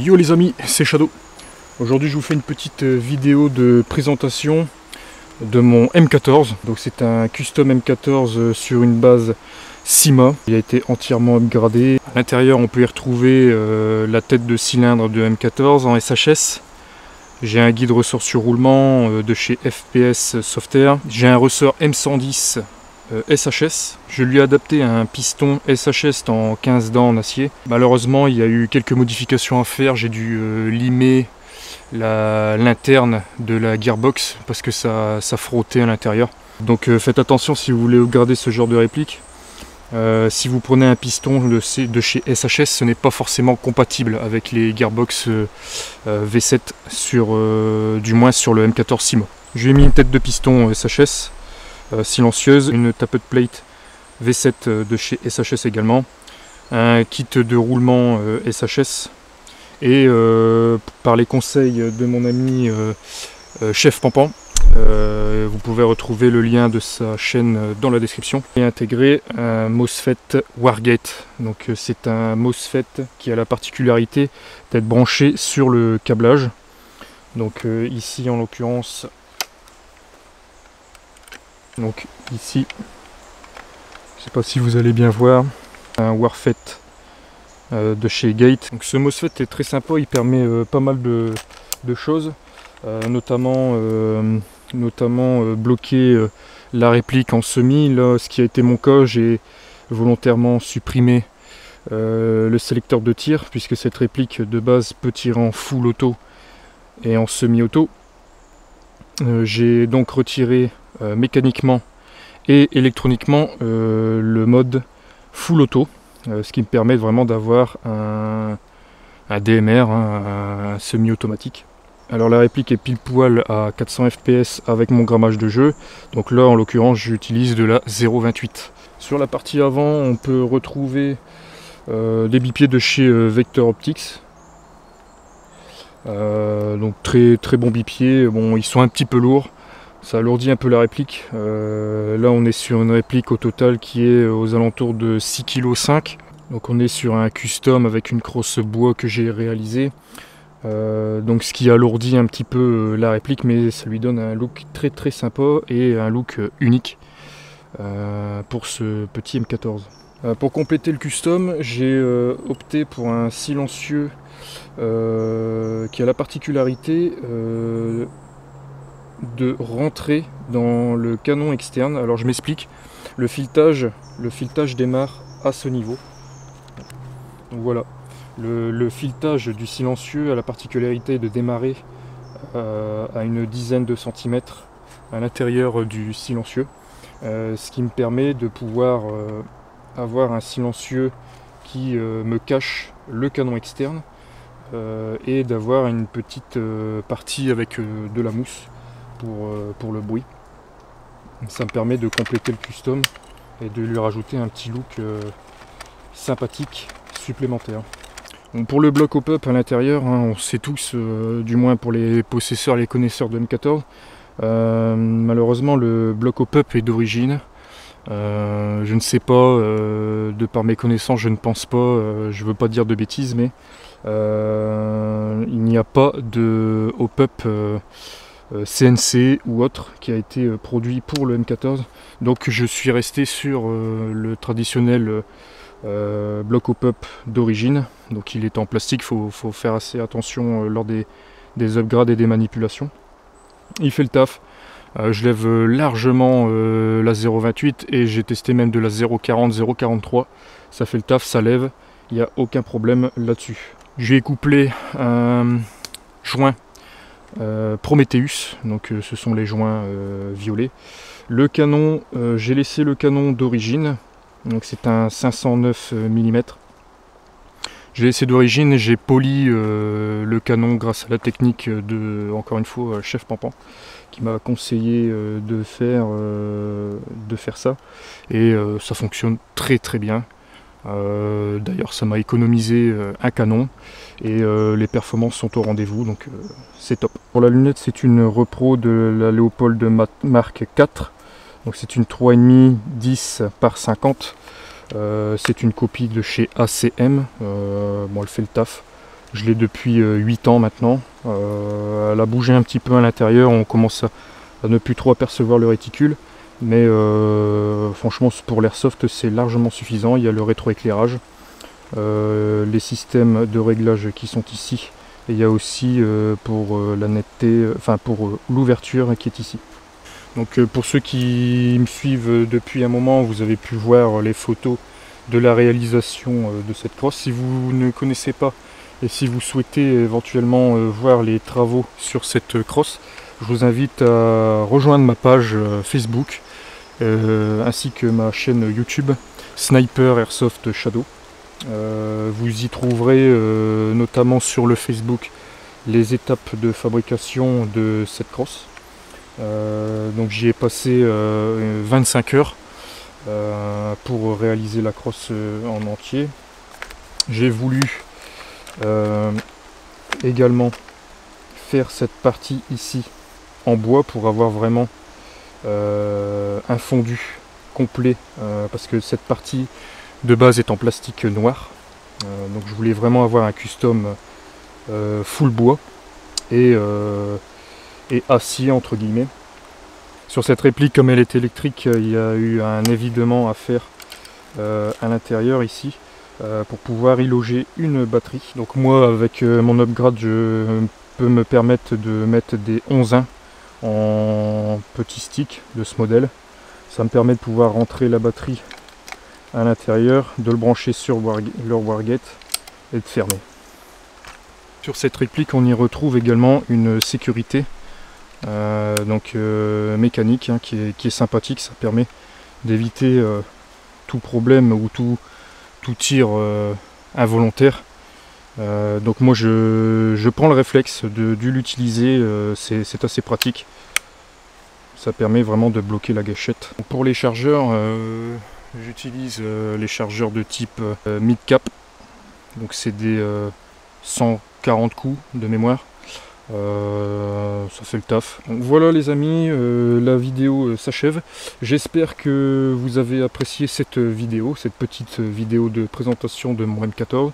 Yo les amis, c'est Shadow. Aujourd'hui je vous fais une petite vidéo de présentation de mon M14. Donc c'est un custom M14 sur une base Cyma. Il a été entièrement upgradé. À l'intérieur on peut y retrouver la tête de cylindre de M14 en SHS. J'ai un guide ressort sur roulement de chez FPS Software. J'ai un ressort M110 SHS. Je lui ai adapté un piston SHS en 15 dents en acier. Malheureusement il y a eu quelques modifications à faire. J'ai dû limer l'interne de la gearbox parce que ça frottait à l'intérieur. Donc faites attention si vous voulez garder ce genre de réplique. Si vous prenez un piston de chez SHS, ce n'est pas forcément compatible avec les gearbox V7 du moins sur le M14 Cyma. Je lui ai mis une tête de piston SHS silencieuse, une tapered plate V7 de chez SHS également, un kit de roulement SHS et par les conseils de mon ami Chef Pampan, vous pouvez retrouver le lien de sa chaîne dans la description, et intégrer un MOSFET Wargate. Donc c'est un MOSFET qui a la particularité d'être branché sur le câblage. Donc ici en l'occurrence, donc ici, je ne sais pas si vous allez bien voir, un Warfet de chez Gate. Donc ce MOSFET est très sympa, il permet pas mal de choses, notamment bloquer la réplique en semi. Là, ce qui a été mon cas, j'ai volontairement supprimé le sélecteur de tir, puisque cette réplique de base peut tirer en full auto et en semi-auto. J'ai donc retiré mécaniquement et électroniquement le mode full auto, ce qui me permet vraiment d'avoir un DMR, un semi-automatique. Alors la réplique est pile poil à 400 fps avec mon grammage de jeu, donc là en l'occurrence j'utilise de la 0.28. Sur la partie avant on peut retrouver des bipieds de chez Vector Optics. Donc très bons bipieds. Bon, ils sont un petit peu lourds, ça alourdit un peu la réplique. Là on est sur une réplique au total qui est aux alentours de 6,5 kg. Donc on est sur un custom avec une crosse bois que j'ai réalisé. Donc ce qui alourdit un petit peu la réplique, mais ça lui donne un look très sympa et un look unique pour ce petit M14. Pour compléter le custom, j'ai opté pour un silencieux qui a la particularité de rentrer dans le canon externe. Alors je m'explique, le filetage démarre à ce niveau. Donc voilà, le filetage du silencieux a la particularité de démarrer à une dizaine de centimètres à l'intérieur du silencieux, ce qui me permet de pouvoir avoir un silencieux qui me cache le canon externe et d'avoir une petite partie avec de la mousse pour le bruit. Ça me permet de compléter le custom et de lui rajouter un petit look sympathique supplémentaire. Donc pour le bloc hop-up à l'intérieur, on sait tous, du moins pour les possesseurs et les connaisseurs de M14, malheureusement le bloc hop-up est d'origine. Je ne sais pas, de par mes connaissances, je ne pense pas, je veux pas dire de bêtises, mais il n'y a pas de hop-up CNC ou autre qui a été produit pour le M14. Donc je suis resté sur le traditionnel bloc hop-up d'origine. Donc il est en plastique, faut faire assez attention lors des upgrades et des manipulations. Il fait le taf. Je lève largement la 0.28 et j'ai testé même de la 0.40, 0.43. Ça fait le taf, ça lève, il n'y a aucun problème là-dessus. J'ai couplé un joint Prometheus, donc ce sont les joints violets. Le canon, j'ai laissé le canon d'origine, donc c'est un 509 mm. J'ai laissé d'origine, j'ai poli le canon grâce à la technique de, encore une fois, Chef Pampan, qui m'a conseillé de faire ça, et ça fonctionne très bien. D'ailleurs ça m'a économisé un canon et les performances sont au rendez-vous, donc c'est top. Pour la lunette, c'est une repro de la Léopold Mark IV, donc c'est une 3,5 10 par 50. C'est une copie de chez ACM. Bon, elle fait le taf. Je l'ai depuis 8 ans maintenant. Elle a bougé un petit peu à l'intérieur, on commence à ne plus trop apercevoir le réticule. Mais franchement pour l'airsoft c'est largement suffisant. Il y a le rétroéclairage, les systèmes de réglage qui sont ici. Et il y a aussi pour la netteté, pour l'ouverture qui est ici. Donc pour ceux qui me suivent depuis un moment, vous avez pu voir les photos de la réalisation de cette crosse. Si vous ne connaissez pas et si vous souhaitez éventuellement voir les travaux sur cette crosse, je vous invite à rejoindre ma page Facebook ainsi que ma chaîne YouTube Sniper Airsoft Shadow. Vous y trouverez notamment sur le Facebook les étapes de fabrication de cette crosse. Donc j'y ai passé 25 heures pour réaliser la crosse en entier. J'ai voulu également faire cette partie ici en bois pour avoir vraiment un fondu complet parce que cette partie de base est en plastique noir. Donc je voulais vraiment avoir un custom full bois et acier entre guillemets. Sur cette réplique, comme elle est électrique, il y a eu un évidement à faire à l'intérieur ici pour pouvoir y loger une batterie. Donc moi avec mon upgrade je peux me permettre de mettre des 11-1 en petit stick de ce modèle. Ça me permet de pouvoir rentrer la batterie à l'intérieur, de le brancher sur leur Wargate et de fermer. Sur cette réplique on y retrouve également une sécurité mécanique qui est sympathique. Ça permet d'éviter tout problème ou tout tir involontaire. Donc moi je prends le réflexe de l'utiliser, c'est assez pratique. Ça permet vraiment de bloquer la gâchette. Pour les chargeurs, j'utilise les chargeurs de type mid-cap. Donc c'est des 140 coups de mémoire. Ça fait le taf. Donc voilà les amis, la vidéo s'achève. J'espère que vous avez apprécié cette vidéo, cette petite vidéo de présentation de mon M14.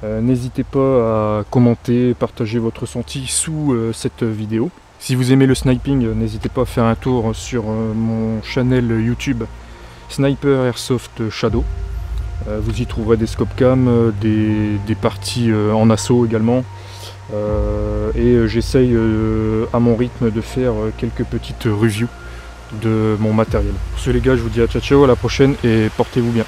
N'hésitez pas à commenter, partager votre ressenti sous cette vidéo. Si vous aimez le sniping, n'hésitez pas à faire un tour sur mon channel YouTube Sniper Airsoft Shadow. Vous y trouverez des scope cam, des parties en assaut également. Et j'essaye à mon rythme de faire quelques petites reviews de mon matériel. Pour ce les gars, je vous dis à ciao ciao, à la prochaine et portez-vous bien.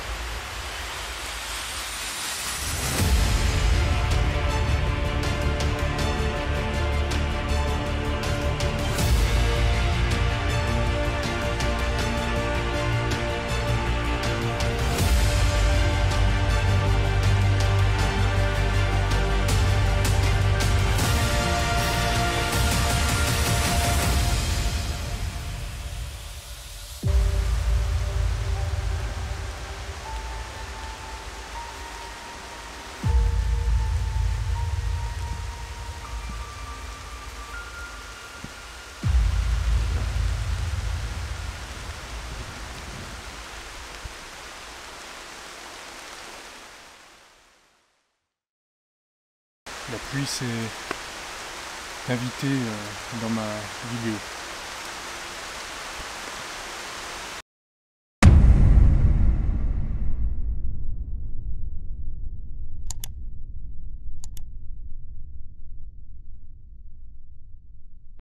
La pluie s'est invitée dans ma vidéo.